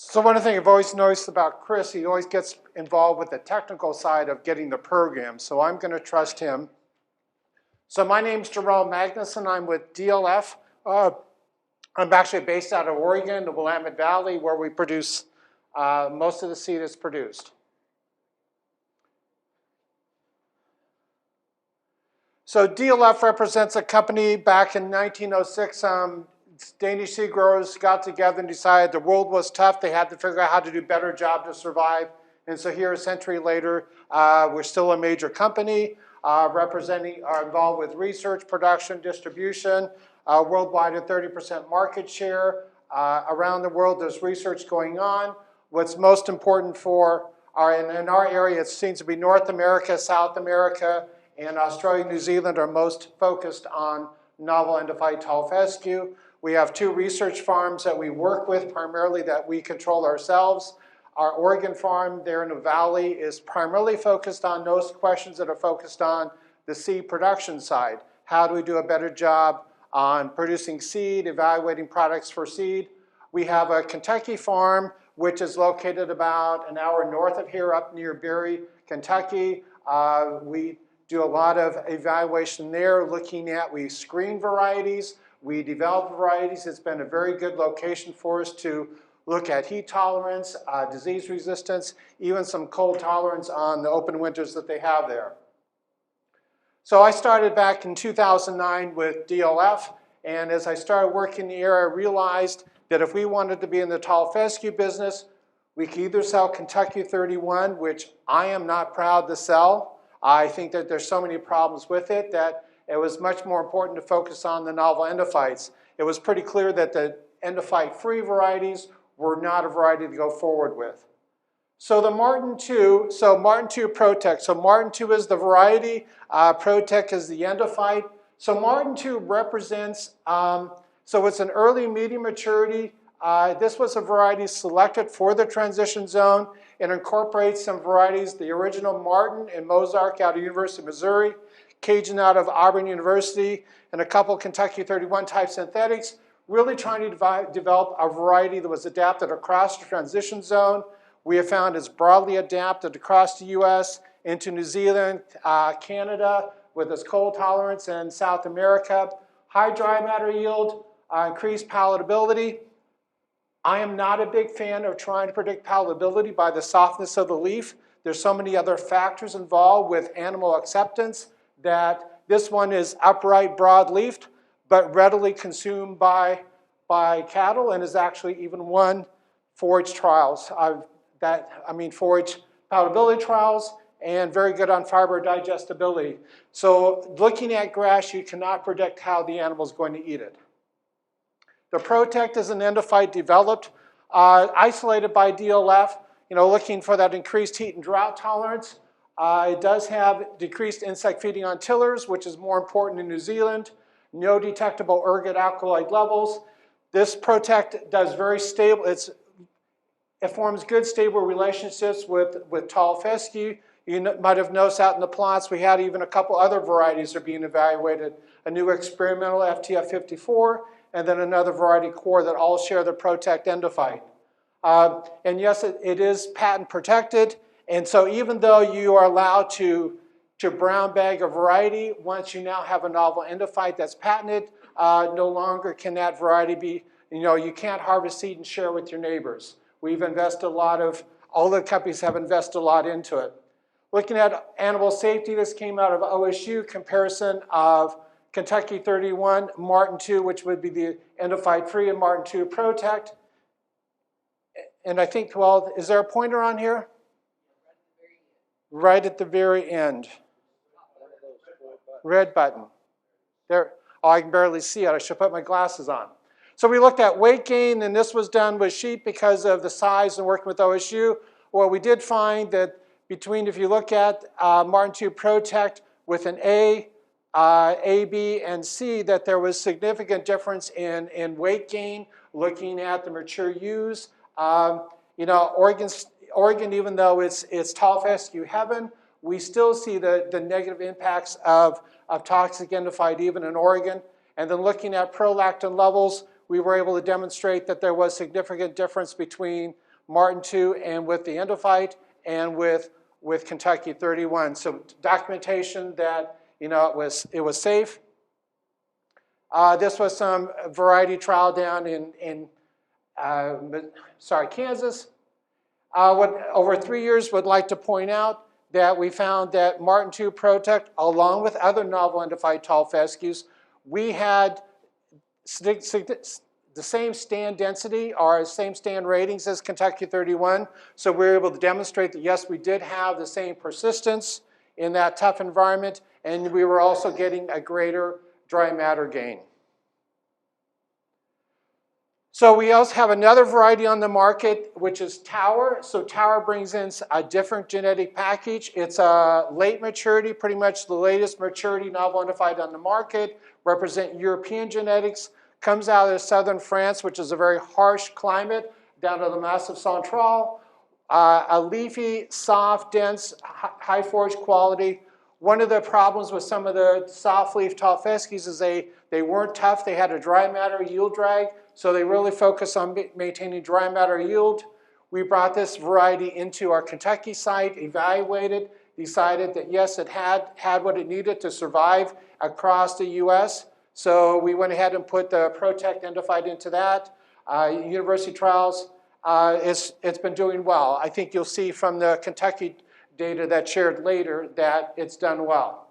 So one thing I've always noticed about Chris, he always gets involved with the technical side of getting the program, so I'm going to trust him. So my name's Jerome Magnuson. I'm with DLF. I'm actually based out of Oregon, the Willamette Valley, where we produce most of the seed is produced. So DLF represents a company back in 1906. Danish seed growers got together and decided the world was tough. They had to figure out how to do a better job to survive. And so here a century later, we're still a major company involved with research, production, distribution, worldwide at 30% market share. Around the world, there's research going on. What's most important in our area, it seems to be North America, South America, and Australia and New Zealand are most focused on novel endophyte tall fescue. We have 2 research farms that we work with, primarily that we control ourselves. Our Oregon farm there in the valley is primarily focused on those questions that are focused on the seed production side. How do we do a better job on producing seed, evaluating products for seed? We have a Kentucky farm, which is located about an hour north of here, up near Berry, Kentucky. We do a lot of evaluation there, we screen varieties, we develop varieties. It's been a very good location for us to look at heat tolerance, disease resistance, even some cold tolerance on the open winters that they have there. So I started back in 2009 with DLF, and as I started working in the area, I realized that if we wanted to be in the tall fescue business, we could either sell Kentucky 31, which I am not proud to sell. I think that there's so many problems with it that it was much more important to focus on the novel endophytes. It was pretty clear that the endophyte-free varieties were not a variety to go forward with. So the Martin 2, Martin 2 Protek. So Martin 2 is the variety, Protek is the endophyte. So Martin 2 represents, so it's an early medium maturity. This was a variety selected for the transition zone. It incorporates some varieties, the original Martin and Mozart out of University of Missouri, Cajun out of Auburn University, and a couple Kentucky 31 type synthetics, really trying to develop a variety that was adapted across the transition zone. We have found it's broadly adapted across the US, into New Zealand, Canada, with its cold tolerance, and South America. High dry matter yield, increased palatability. I am not a big fan of trying to predict palatability by the softness of the leaf. There's so many other factors involved with animal acceptance that this one is upright, broad-leafed, but readily consumed by cattle, and is actually even won forage trials. Forage palatability trials, and very good on fiber digestibility. So looking at grass, you cannot predict how the animal is going to eat it. The Protek is an endophyte developed, isolated by DLF, looking for that increased heat and drought tolerance. It does have decreased insect feeding on tillers, which is more important in New Zealand. No detectable ergot alkaloid levels. This Protek does very stable, it forms good stable relationships with tall fescue. You might have noticed out in the plots, we had even a couple other varieties are being evaluated. A new experimental FTF54, and then another variety core that all share the Protek endophyte. And yes, it is patent protected. And so even though you are allowed to brown bag a variety, once you now have a novel endophyte that's patented, no longer can that variety be, you can't harvest seed and share with your neighbors. We've invested all the companies have invested a lot into it. Looking at animal safety, this came out of OSU, comparison of Kentucky 31, Martin 2, which would be the endophyte-free, and Martin 2 Protek. And I think, well, is there a pointer on here? Right at the very end. Red button. There. Oh, I can barely see it. I should put my glasses on. So we looked at weight gain, and this was done with sheep because of the size and working with OSU. Well, we did find that if you look at Martin 2 Protek with an A, B, and C, that there was significant difference in weight gain, looking at the mature ewes. Oregon, even though it's tall fescue heaven, we still see the negative impacts of toxic endophyte even in Oregon. And then looking at prolactin levels, we were able to demonstrate that there was significant difference between Martin 2 and with the Endophyte and with Kentucky 31. So documentation that it was safe. This was some variety trial down in Kansas. Over 3 years, would like to point out that we found that Martin 2 Protek, along with other novel Endophyte tall fescues, we had the same stand density or same stand ratings as Kentucky 31. So we were able to demonstrate that, yes, we did have the same persistence in that tough environment, and we were also getting a greater dry matter gain. So we also have another variety on the market, which is Tower. So Tower brings in a different genetic package. It's a late maturity, pretty much the latest maturity novel Endophyte on the market, represent European genetics, comes out of southern France, which is a very harsh climate, down to the Massif Central. A leafy, soft, dense, high forage quality. One of the problems with some of the soft leaf tall fescues is they weren't tough. They had a dry matter yield drag. So they really focus on maintaining dry matter yield. We brought this variety into our Kentucky site, evaluated, decided that yes, it had what it needed to survive across the US. So we went ahead and put the Protek Endophyte into that. University trials, it's been doing well. I think you'll see from the Kentucky data that's shared later that it's done well.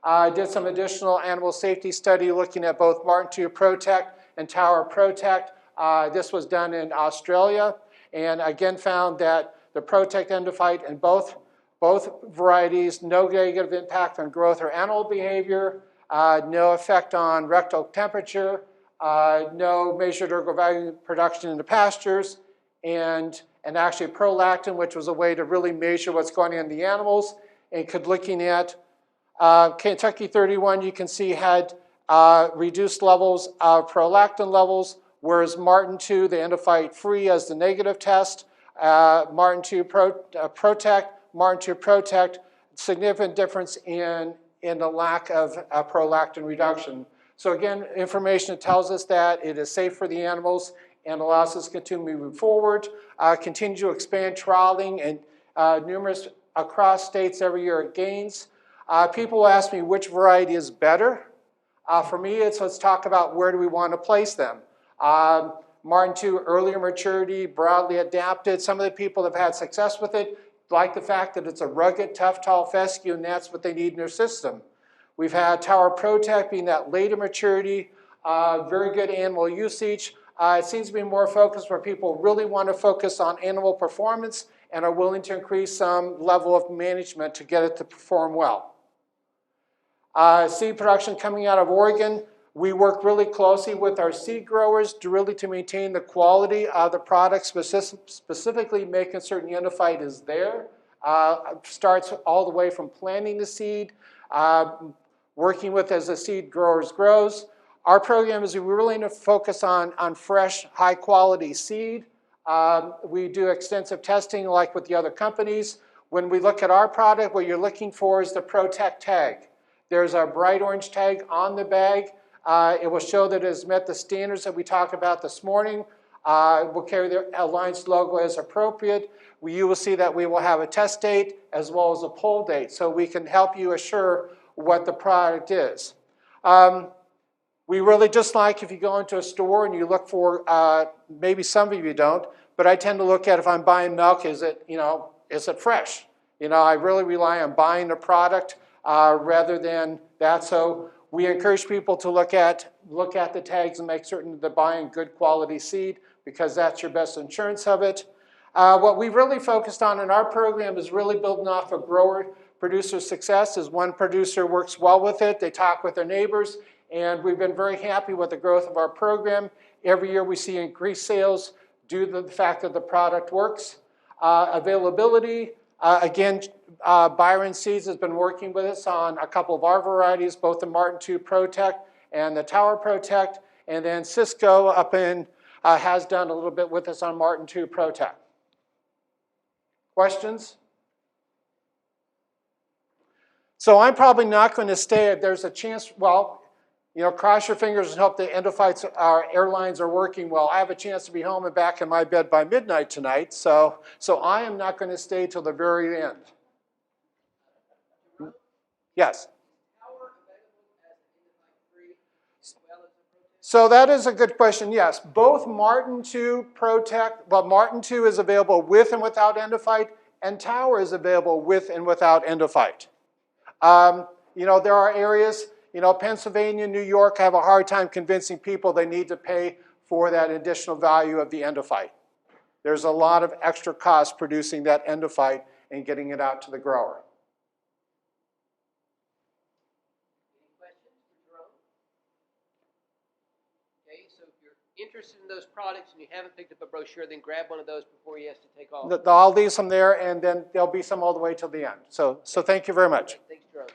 I did some additional animal safety study looking at both Martin 2 Protek and Tower Protek. This was done in Australia, and again found that the Protek Endophyte in both varieties, no negative impact on growth or animal behavior, no effect on rectal temperature, no measured ergo value production in the pastures, and actually Prolactin, which was a way to really measure what's going on in the animals, and looking at Kentucky 31, you can see had reduced levels of prolactin levels, whereas Martin 2, the Endophyte free as the negative test, Martin 2 Protek, Martin 2 Protek, significant difference in the lack of prolactin reduction. So again, information that tells us that it is safe for the animals and allows us to continue moving forward, continue to expand trialing and numerous across states every year it gains. People will ask me which variety is better. For me, let's talk about where do we want to place them. Martin 2, earlier maturity, broadly adapted. Some of the people that have had success with it like the fact that it's a rugged, tough, tall fescue, and that's what they need in their system. We've had Tower Protek being that later maturity, very good animal usage. It seems to be more focused where people really want to focus on animal performance and are willing to increase some level of management to get it to perform well. Seed production coming out of Oregon. We work really closely with our seed growers to maintain the quality of the product, specifically making certain Endophyte is there. Starts all the way from planting the seed, working with as the seed growers grows. Our program is we really need to focus on fresh, high quality seed. We do extensive testing like with the other companies. When we look at our product, what you're looking for is the Protek tag. There's a bright orange tag on the bag. It will show that it has met the standards that we talked about this morning. We'll carry the Alliance logo as appropriate. You will see that we will have a test date as well as a poll date, so we can help you assure what the product is. We really just like if you go into a store and you look for, maybe some of you don't, but I tend to look at if I'm buying milk, is it fresh? I really rely on buying the product rather than that. So we encourage people to look at the tags and make certain they're buying good quality seed because that's your best insurance of it. What we really focused on in our program is really building off of grower-producer success. As one producer works well with it, they talk with their neighbors, and we've been very happy with the growth of our program. Every year we see increased sales due to the fact that the product works. Availability, again, Byron Seeds has been working with us on a couple of our varieties, both the Martin 2 Protek and the Tower Protek, and then Cisco up in has done a little bit with us on Martin 2 Protek. Questions? So I'm probably not going to stay. There's a chance, well, You know, cross your fingers and hope the Endophytes, our airlines are working well. I have a chance to be home and back in my bed by midnight tonight, so I am not going to stay till the very end. Yes? So that is a good question, yes. Both Martin 2 Protek, well, Martin 2 is available with and without Endophyte, and Tower is available with and without Endophyte. You know, there are areas, you know, Pennsylvania, New York have a hard time convincing people they need to pay for that additional value of the Endophyte. There's a lot of extra cost producing that Endophyte and getting it out to the grower. Any questions for Jerome? Okay, so if you're interested in those products and you haven't picked up a brochure, then grab one of those before he has to take off. I'll leave some there, and then there'll be some all the way till the end. So thank you very much. Thanks, Jerome.